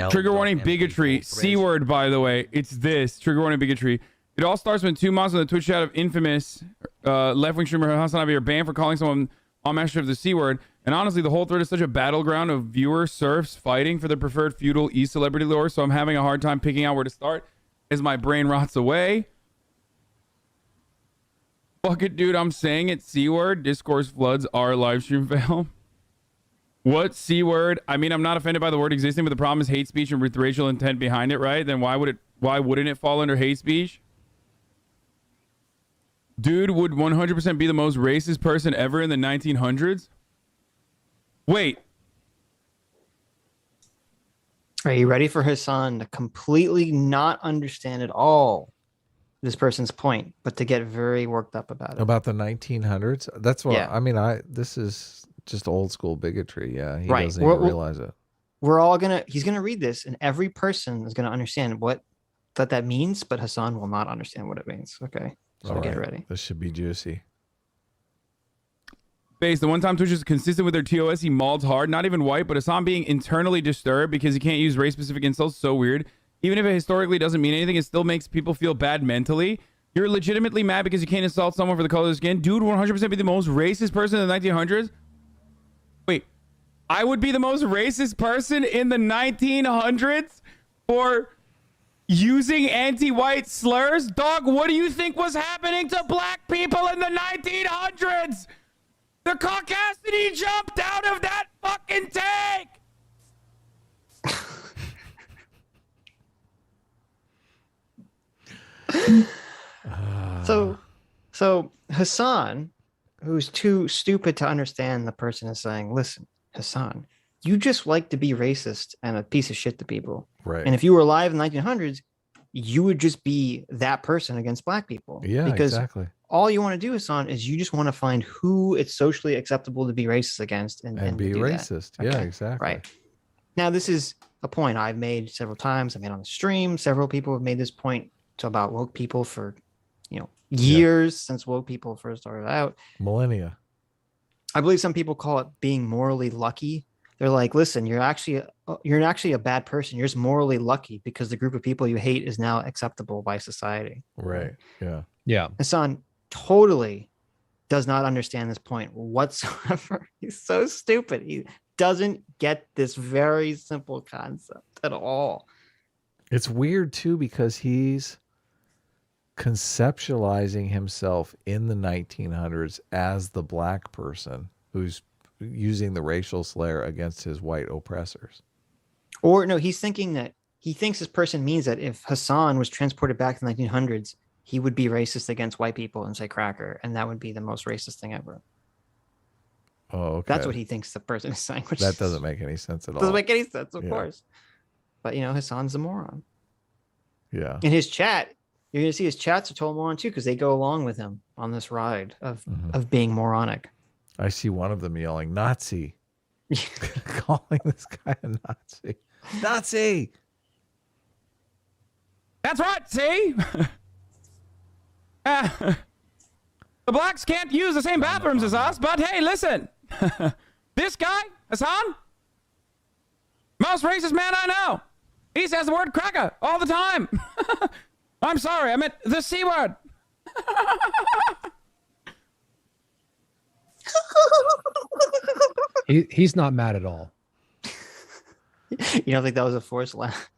Trigger warning, bigotry. C word, by the way. It's this. Trigger warning, bigotry. It all starts when two monsters in the Twitch chat of infamous left-wing streamer Hasan are banned for calling someone on master of the C word. And honestly, the whole thread is such a battleground of viewer serfs fighting for their preferred feudal e-celebrity lore, so I'm having a hard time picking out where to start as my brain rots away. Fuck it, dude. I'm saying it. C word. Discourse floods our livestream fail. What C word? I mean, I'm not offended by the word existing, but the problem is hate speech and with racial intent behind it, right? Then why wouldn't it fall under hate speech? Dude would 100% be the most racist person ever in the 1900s. Wait. Are you ready for Hasan to completely not understand at all this person's point, but to get very worked up about it? About the 1900s? That's what, yeah. I mean, this is just old school bigotry. Yeah, he right. doesn't even realize it. He's gonna read this, and every person is gonna understand what that means, but Hasan will not understand what it means. Okay, so get ready. This should be juicy. Base, the one time Twitch is consistent with their TOS, he mauled hard, not even white, but Hasan being internally disturbed because he can't use race-specific insults, so weird. Even if it historically doesn't mean anything, it still makes people feel bad mentally. You're legitimately mad because you can't insult someone for the color of their skin. Dude, 100% be the most racist person in the 1900s? Wait, I would be the most racist person in the 1900s for using anti-white slurs? Dog, what do you think was happening to black people in the 1900s? The caucasity jumped out of that fucking tank! So Hasan, who's too stupid to understand the person, is saying, listen, Hasan, you just like to be racist and a piece of shit to people. Right. And if you were alive in the 1900s, you would just be that person against black people. Yeah, because exactly. All you want to do, Hasan, is you just want to find who it's socially acceptable to be racist against and be racist. Okay. Yeah, exactly. Right. Now, this is a point I've made several times. I made on the stream. Several people have made this point about woke people for, years since woke people first started out. Millennia. I believe some people call it being morally lucky. They're like, listen, you're actually a bad person. You're just morally lucky because the group of people you hate is now acceptable by society. Right. Yeah. Yeah. Hasan totally does not understand this point whatsoever. He's so stupid. He doesn't get this very simple concept at all. It's weird too because he's conceptualizing himself in the 1900s as the black person who's using the racial slur against his white oppressors. Or no, he thinks this person means that if Hasan was transported back to the 1900s, he would be racist against white people and say cracker, and that would be the most racist thing ever. Oh, okay. That's what he thinks the person is saying. Which that doesn't make any sense at all. Doesn't make any sense, of course. But Hasan's a moron. Yeah. In his chat, you're gonna see his chats are total moron too, because they go along with him on this ride of being moronic. I see one of them yelling Nazi. Calling this guy a Nazi. Nazi! That's right, see? The blacks can't use the same bathrooms as us, but hey, listen. This guy, Hasan, most racist man I know. He says the word cracker all the time. I'm sorry, I meant the C word. He's not mad at all. You don't think that was a forced laugh?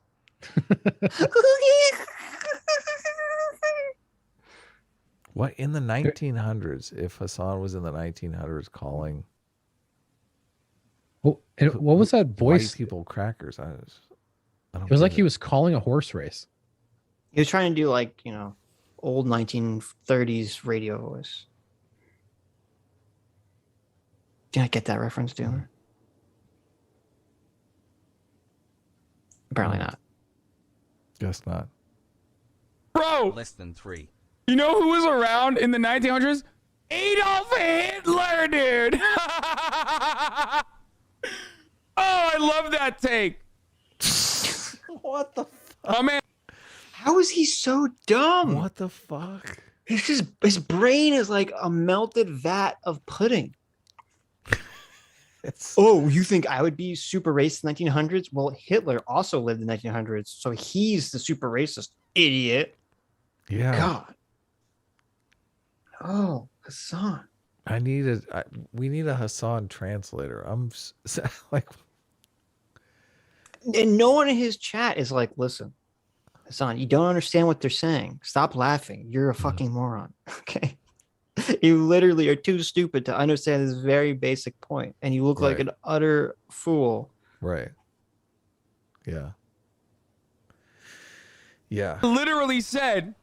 What in the 1900s? If Hasan was in the 1900s calling, what was that voice? White people crackers. I don't it was like he was calling a horse race. He was trying to do old 1930s radio voice. Did I get that reference, Doomer? Apparently not. Guess not. Bro! Less than 3. You know who was around in the 1900s? Adolf Hitler, dude! Oh, I love that take. What the fuck? Oh, man. How is he so dumb? What the fuck? His brain is like a melted vat of pudding. Oh, you think I would be super racist in the 1900s? Well, Hitler also lived in the 1900s, so he's the super racist idiot. Yeah. God. Oh, Hasan. We need a Hasan translator. Like, And no one in his chat is like, listen, Hasan, you don't understand what they're saying. Stop laughing. You're a fucking moron. Okay. You literally are too stupid to understand this very basic point, and you look like Right. an utter fool. right. Yeah. Yeah. Literally said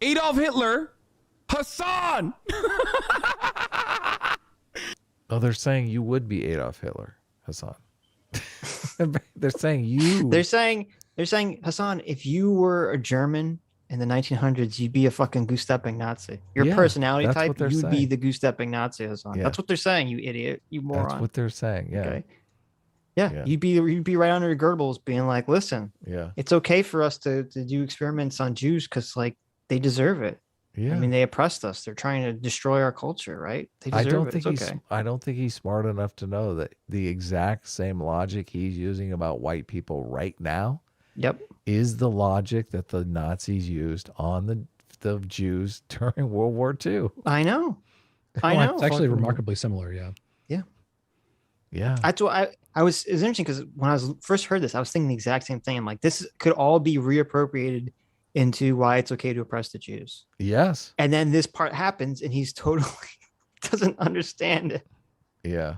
Adolf Hitler, Hasan. Oh, they're saying you would be Adolf Hitler, Hasan. They're saying you. They're saying Hasan, if you were a German in the 1900s, you'd be a fucking goose-stepping Nazi. Your Yeah, personality that's type, what they're you'd be saying. the goose-stepping Nazi, Hasan. Yeah. That's what they're saying, you idiot, you moron. That's what they're saying. Yeah. Okay. Yeah, Yeah. you'd be right under Goebbels being like, listen, Yeah. it's okay for us to do experiments on Jews because like they deserve it. Yeah. I mean, they oppressed us. They're trying to destroy our culture, right? They I deserve don't it. think It's he's. okay. I don't think he's smart enough to know that the exact same logic he's using about white people right now Yep. is the logic that the Nazis used on the Jews during World War II. I know. I Like, know. It's actually Fucking- remarkably similar. Yeah. Yeah. That's what I was. It's interesting because when I was first heard this, I was thinking the exact same thing. I'm like, this could all be reappropriated into why it's okay to oppress the Jews. Yes. And then this part happens, and he's totally doesn't understand it. Yeah.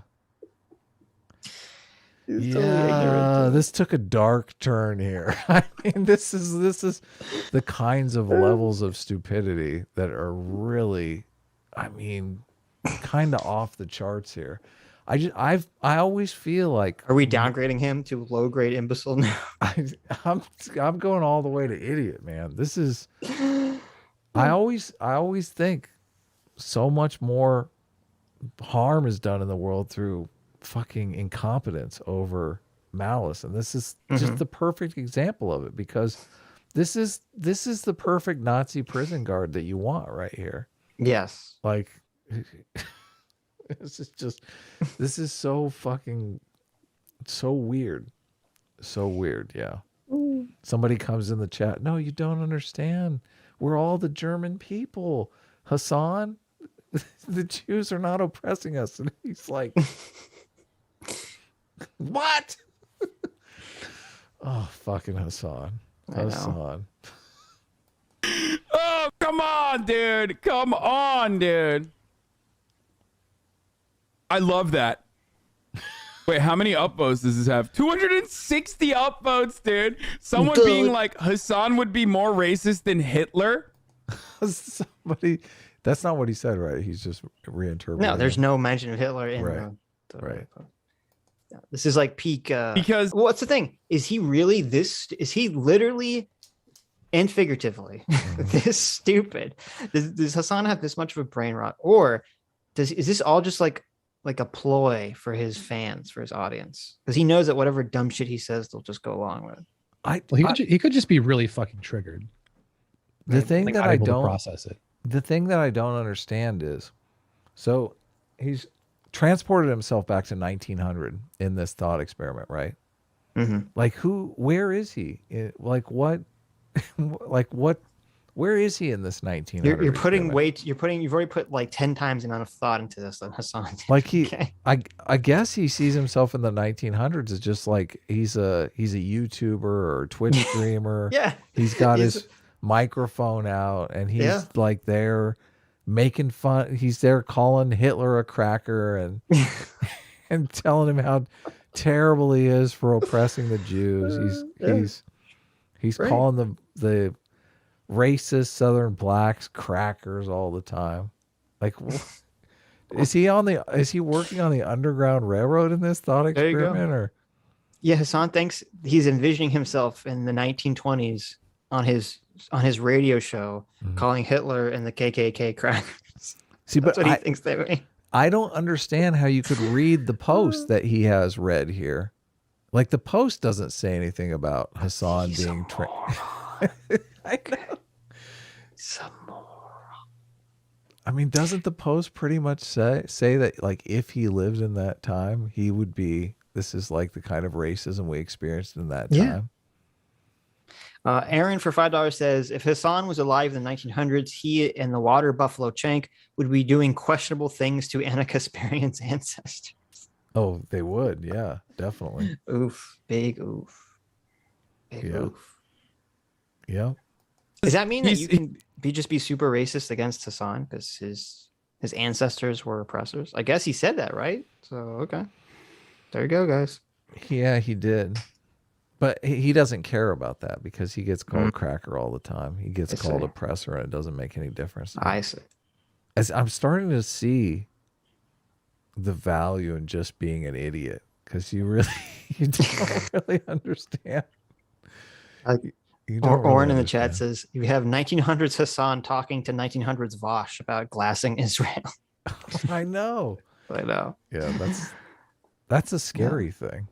He's totally ignorant. This took a dark turn here. I mean, this is the kinds of levels of stupidity that are really, I mean, kind of off the charts here. I always feel like Are we downgrading him to low grade imbecile now? I'm going all the way to idiot, man. This is I always think so much more harm is done in the world through fucking incompetence over malice, and this is just the perfect example of it, because this is the perfect Nazi prison guard that you want right here. Yes. Like this is so fucking so weird. So weird, yeah. Somebody comes in the chat, no, you don't understand. We're all the German people. Hasan, the Jews are not oppressing us. And he's like, what? Oh, fucking Hasan. I know. Hasan. Oh, come on, dude. Come on, dude. I love that. Wait, how many upvotes does this have? 260 upvotes, dude. Someone Dude. being like, Hasan would be more racist than Hitler. Somebody, that's not what he said, right? He's just reinterpreting. No, there's it. no mention of Hitler in Right. the Right. Yeah, this is like peak. Because What's the thing? Is he really this? Is he literally and figuratively this stupid? Does Hasan have this much of a brain rot, or is this all just like a ploy for his fans, for his audience? Because he knows that whatever dumb shit he says, they'll just go along with. Well, he could just be really fucking triggered. The thing Like, that not I able to don't process it. The thing that I don't understand is, so he's transported himself back to 1900 in this thought experiment, right? Mm-hmm. Like where is he? Like what, like what, where is he in this 1900? You're putting experiment? you've already put like 10 times the amount of thought into this than Hasan did. Like he, Okay. I guess he sees himself in the 1900s as just like he's a YouTuber or Twitch streamer. Yeah. He's got He's- his microphone out and he's Yeah. like there making fun. He's there calling Hitler a cracker and and telling him how terrible he is for oppressing the Jews. He's Right. calling the racist Southern blacks crackers all the time. Like, is he working on the Underground Railroad in this thought There you go. experiment, or? Yeah, Hasan thinks he's envisioning himself in the 1920s on his radio show, calling Hitler and the KKK crackers. See, That's but what he thinks they mean. I don't understand how you could read the post that he has read here. Like, the post doesn't say anything about Hasan being trained. I know. Some more. I mean, doesn't the post pretty much say that like if he lived in that time, he would be, this is like the kind of racism we experienced in that Yeah. time? Aaron for $5 says, if Hasan was alive in the 1900s, he and the water buffalo Chank would be doing questionable things to Anna Kasparian's ancestors. Oh, they would. Yeah, definitely. Oof. Big oof. Big Yeah. oof. Yeah. Does that mean that He's- you can just be super racist against Hasan because his ancestors were oppressors? I guess he said that, right? So, okay. There you go, guys. Yeah, he did. But he doesn't care about that because he gets called cracker all the time. He gets I called see. oppressor, and it doesn't make any difference. I see. As I'm starting to see the value in just being an idiot because you don't really understand. You don't really Oren in the chat understand. says, you have 1900s Hasan talking to 1900s Vosh about glassing Israel. I know. I know. Yeah, that's a scary thing.